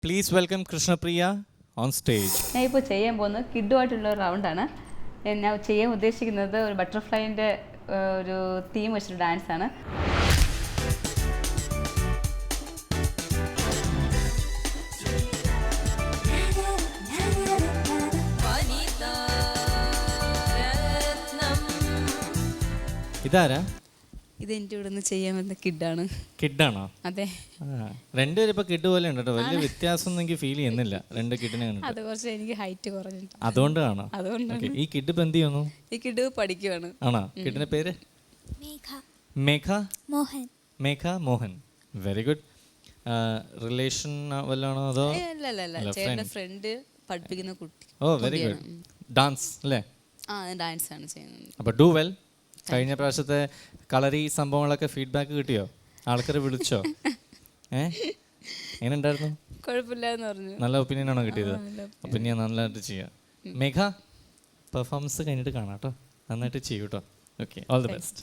Please welcome Krishnapriya on stage. ഞാൻ ഇപ്പോൾ ചെയ്യാൻ പോകുന്നത് കിഡുമായിട്ടുള്ള ഒരു റൗണ്ടാണ്. ഞാൻ ചെയ്യാൻ ഉദ്ദേശിക്കുന്നത് ഒരു ബട്ടർഫ്ലൈൻ്റെ ഒരു തീം വെച്ചൊരു ഡാൻസാണ്. ഇതാരാ? ഇത് എൻ്റെ ഇവിടെ നിന്ന് ചെയ്യാൻ വന്ന കിഡാണ്. കിഡാണോ? അതെ. രണ്ടുപേരും ഇപ്പൊ കിഡ് പോലെ ഉണ്ട് കേട്ടോ. വലിയ വ്യത്യാസം ഒന്നും എനിക്ക് ഫീൽ ചെയ്യുന്നില്ല രണ്ട് കിഡിനെ കണ്ടിട്ട്. അത് കുറച്ച് എനിക്ക് ഹൈറ്റ് കുറഞ്ഞിട്ട് അതുകൊണ്ടാണോ? അതുകൊണ്ടാണ്. ഈ കിഡ് ഇപ്പൊ എന്ത് ചെയ്യുന്നു? ഈ കിഡ് പഠിക്കുവാണ്. ആണോ? കിഡിന്റെ പേര് മേഘ മോഹൻ. മേഘ മോഹൻ, വെരി ഗുഡ്. റിലേഷൻ വല്ലാണോ അതോ? അല്ല, ചേട്ടൻ്റെ ഫ്രണ്ട് പഠിപ്പിക്കുന്ന കുട്ടി. ഓ വെരി ഗുഡ്. ഡാൻസ് അല്ലേ? ആ, ഡാൻസ് ആണ് ചെയ്യുന്നത്. അപ്പൊ ഡു വെൽ. കഴിഞ്ഞ പ്രാവശ്യത്തെ കളറി സംഭവങ്ങളൊക്കെ ഫീഡ്ബാക്ക് കിട്ടിയോ? ആൾക്കാർ വിളിച്ചോ? എങ്ങനെ ഉണ്ടായിരുന്നു? കുഴപ്പമില്ലാന്ന് പറഞ്ഞു. നല്ല ഒപ്പീനിയൻ ആണോ കിട്ടിയത്? അപ്പൊ ഞാൻ നല്ലതായിട്ട് ചെയ്യാം. മേഘ, പെർഫോമൻസ് കഴിഞ്ഞിട്ട് കാണാം കേട്ടോ. നന്നായിട്ട് ചെയ്യൂ കേട്ടോ. Okay, all the best.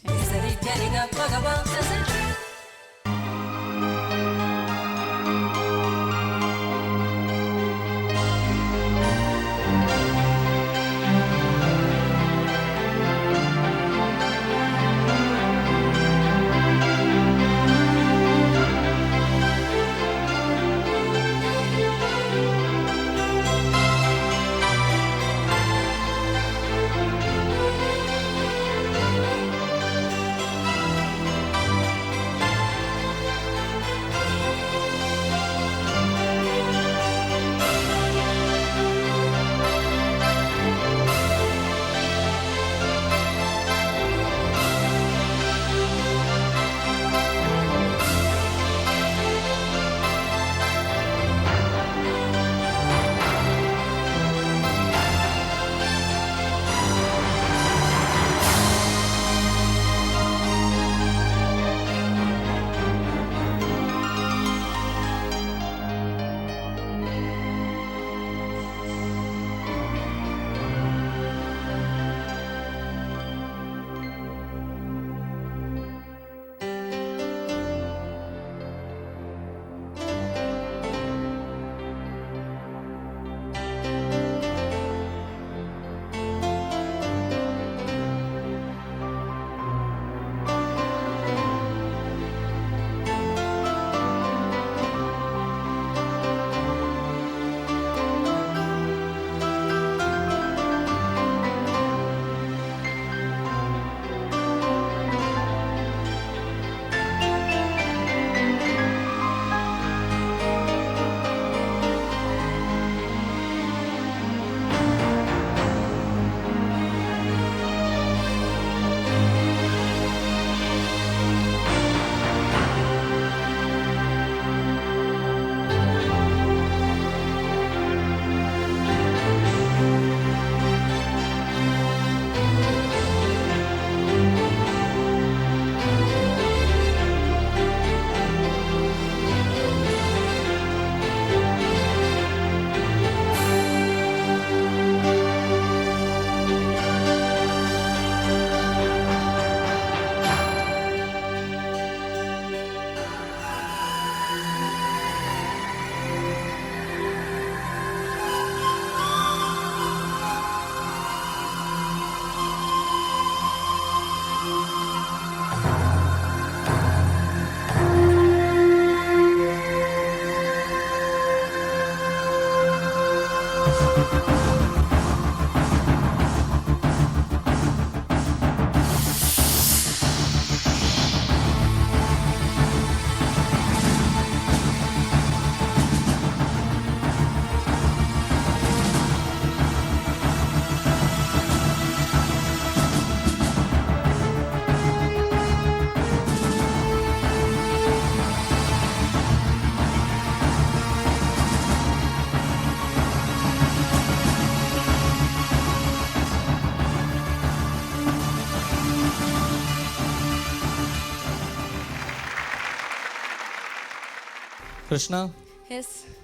Krishna,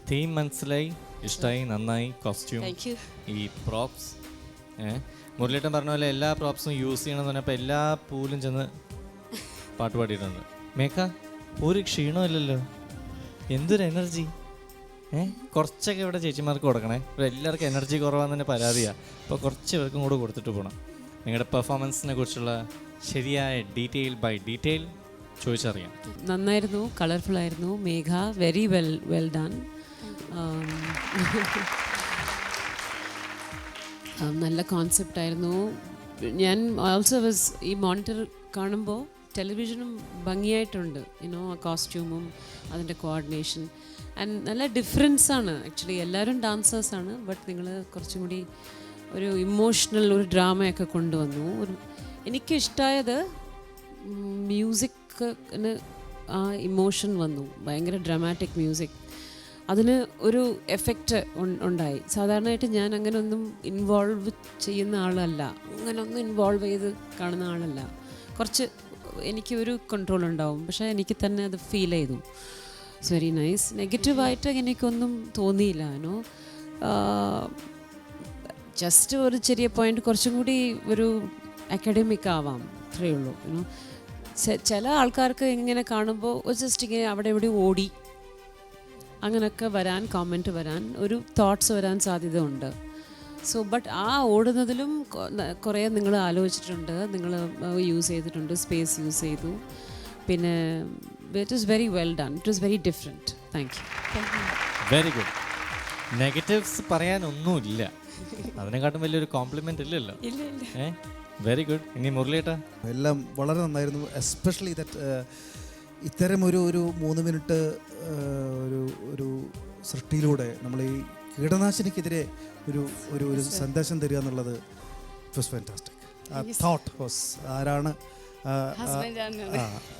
theme മനസ്സിലായി, ഇഷ്ടമായി, നന്നായി. കോസ്റ്റ്യൂം, ഈ പ്രോപ്സ്, മുരളിയേട്ടൻ പറഞ്ഞ പോലെ എല്ലാ പ്രോപ്സും യൂസ് ചെയ്യണമെന്ന് പറഞ്ഞപ്പോൾ എല്ലാ പൂലും ചെന്ന് പാട്ട് പാടിയിട്ടുണ്ട്. മേഘ, ഒരു ക്ഷീണമില്ലല്ലോ, എന്തൊരു എനർജി. കുറച്ചൊക്കെ ഇവിടെ ചേച്ചിമാർക്ക് കൊടുക്കണേ. ഇവിടെ എല്ലാവർക്കും എനർജി കുറവാന്ന് തന്നെ പരാതിയാണ്. അപ്പോൾ കുറച്ച് പേർക്കും കൂടെ കൊടുത്തിട്ട് പോകണം. നിങ്ങളുടെ പെർഫോമൻസിനെ കുറിച്ചുള്ള ശരിയായ ഡീറ്റെയിൽ ബൈ ഡീറ്റെയിൽ ചോദിച്ചറിയാം. നന്നായിരുന്നു, കളർഫുൾ ആയിരുന്നു. മേഘ വെരി വെൽ ഡൺ. നല്ല കോൺസെപ്റ്റ് ആയിരുന്നു. ഞാൻ ഓൾസോ വാസ് ഈ മോണിറ്റർ കാണുമ്പോൾ ടെലിവിഷനും ഭംഗിയായിട്ടുണ്ട്. യുനോ ആ കോസ്റ്റ്യൂമും അതിൻ്റെ കോർഡിനേഷൻ ആൻഡ് നല്ല ഡിഫറൻസാണ്. ആക്ച്വലി എല്ലാവരും ഡാൻസേഴ്സാണ്, ബട്ട് നിങ്ങൾ കുറച്ചും കൂടി ഒരു ഇമോഷണൽ ഒരു ഡ്രാമയൊക്കെ കൊണ്ടുവന്നു. എനിക്കിഷ്ടമായത് മ്യൂസിക്കിന് ആ ഇമോഷൻ വന്നു, ഭയങ്കര ഡ്രാമാറ്റിക് മ്യൂസിക്. അതിന് ഒരു എഫക്റ്റ് ഉണ്ടായി. സാധാരണയായിട്ട് ഞാൻ അങ്ങനെ ഒന്നും ഇൻവോൾവ് ചെയ്യുന്ന ആളല്ല, അങ്ങനെ ഒന്നും ഇൻവോൾവ് ചെയ്ത് കാണുന്ന ആളല്ല. കുറച്ച് എനിക്ക് ഒരു കൺട്രോൾ ഉണ്ടാവും, പക്ഷേ എനിക്ക് തന്നെ അത് ഫീൽ ചെയ്തു. It's very nice. നെഗറ്റീവായിട്ട് എനിക്കൊന്നും തോന്നിയില്ല. നോ, ജസ്റ്റ് ഒരു ചെറിയ പോയിന്റ് കുറച്ചും കൂടി ഒരു അക്കാഡമിക് ആവാം, അത്രയേ ഉള്ളൂ. യുനോ ചില ആൾക്കാർക്ക് ഇങ്ങനെ കാണുമ്പോൾ ജസ്റ്റ് ഇങ്ങനെ അവിടെ ഇവിടെ ഓടി അങ്ങനെയൊക്കെ വരാൻ, കോമെൻറ്റ് വരാൻ, ഒരു തോട്ട്സ് വരാൻ സാധ്യത ഉണ്ട്. സോ ബട്ട് ആ ഓടുന്നതിലും കുറേ നിങ്ങൾ ആലോചിച്ചിട്ടുണ്ട്, നിങ്ങൾ യൂസ് ചെയ്തിട്ടുണ്ട്, സ്പേസ് യൂസ് ചെയ്തു. പിന്നെ it is very well done, it is very different. Thank you. Very good. Negatives പറയാനൊന്നുമില്ല, അതിനെക്കാട്ടും വലിയൊരു കോംപ്ലിമെൻ്റ് ഇല്ലല്ലോ. Very good. ഇനി മുരളിയേട്ടാ? എല്ലാം വളരെ നന്നായിരുന്നു. എസ്പെഷ്യലി ദാറ്റ് ഇത്തരം ഒരു 3 മിനിറ്റ് ഒരു സൃഷ്ടിയിലൂടെ നമ്മൾ ഈ കീടനാശിനിക്കെതിരെ ഒരു സന്ദേശം തരിക എന്നുള്ളത് ഇറ്റ് വാസ് ഫാന്റാസ്റ്റിക്. ആ തോട്ട് വാസ് ആരാണ്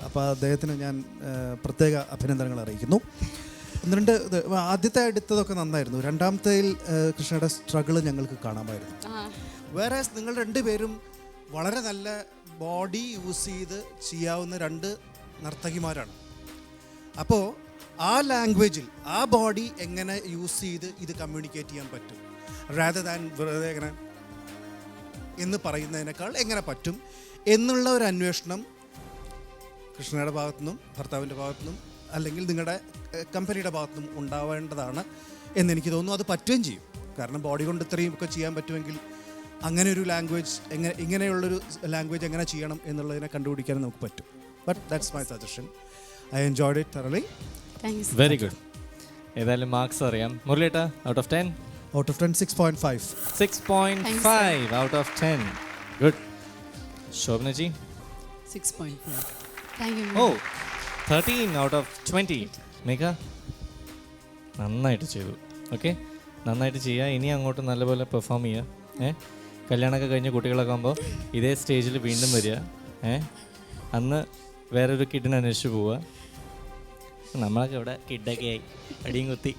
അപ്പോൾ അദ്ദേഹത്തിന് ഞാൻ പ്രത്യേക അഭിനന്ദനങ്ങൾ അറിയിക്കുന്നു. 1-2 ആദ്യത്തെ എടുത്തതൊക്കെ നന്നായിരുന്നു. രണ്ടാമത്തേൽ കൃഷ്ണയുടെ സ്ട്രഗിൾ ഞങ്ങൾക്ക് കാണാമായിരുന്നു. വേറെ നിങ്ങൾ രണ്ടുപേരും വളരെ നല്ല ബോഡി യൂസ് ചെയ്ത് ചെയ്യാവുന്ന 2 നർത്തകിമാരാണ്. അപ്പോൾ ആ ലാംഗ്വേജിൽ ആ ബോഡി എങ്ങനെ യൂസ് ചെയ്ത് ഇത് കമ്മ്യൂണിക്കേറ്റ് ചെയ്യാൻ പറ്റും, റാദർ ദാൻ വെറുതെ എങ്ങനെ എന്ന് പറയുന്നതിനേക്കാൾ എങ്ങനെ പറ്റും എന്നുള്ള ഒരു അന്വേഷണം കൃഷ്ണയുടെ ഭാഗത്തുനിന്നും ഭർത്താവിൻ്റെ ഭാഗത്തുനിന്നും അല്ലെങ്കിൽ നിങ്ങളുടെ കമ്പനിയുടെ ഭാഗത്തുനിന്നും ഉണ്ടാവേണ്ടതാണ് എന്നെനിക്ക് തോന്നുന്നു. അത് പറ്റുകയും ചെയ്യും. കാരണം ബോഡി കൊണ്ട് ഇത്രയും ഒക്കെ ചെയ്യാൻ പറ്റുമെങ്കിൽ അങ്ങനെ ഒരു ലാംഗ്വേജ് ഇങ്ങനെയുള്ളൊരു ലാംഗ്വേജ് എങ്ങനെ ചെയ്യണം എന്നുള്ളതിനെ കണ്ടുപിടിക്കാൻ നമുക്ക് പറ്റും. But that's my suggestion. I enjoyed it thoroughly. Very good. ഏതായാലും മാർക്സ് അറിയാം. മുരളിയേട്ടാ, out of 10? Out of 10 6.5. 6.5 out of 10. Good. Shobhanaji? 6.5. Thank you. ഓ, 13 ഔട്ട് ഓഫ് 20. മേഘ? നന്നായിട്ട് ചെയ്തു. ഓക്കെ, നന്നായിട്ട് ചെയ്യുക. ഇനി അങ്ങോട്ട് നല്ലപോലെ പെർഫോം ചെയ്യുക. കല്യാണമൊക്കെ കഴിഞ്ഞ കുട്ടികളൊക്കെ ആകുമ്പോൾ ഇതേ സ്റ്റേജിൽ വീണ്ടും വരിക. അന്ന് വേറൊരു കിഡിനെ അന്വേഷിച്ച് പോവുക. നമ്മളൊക്കെ ഇവിടെ കിഡൊക്കെ ആയി അടിയും കുത്തി.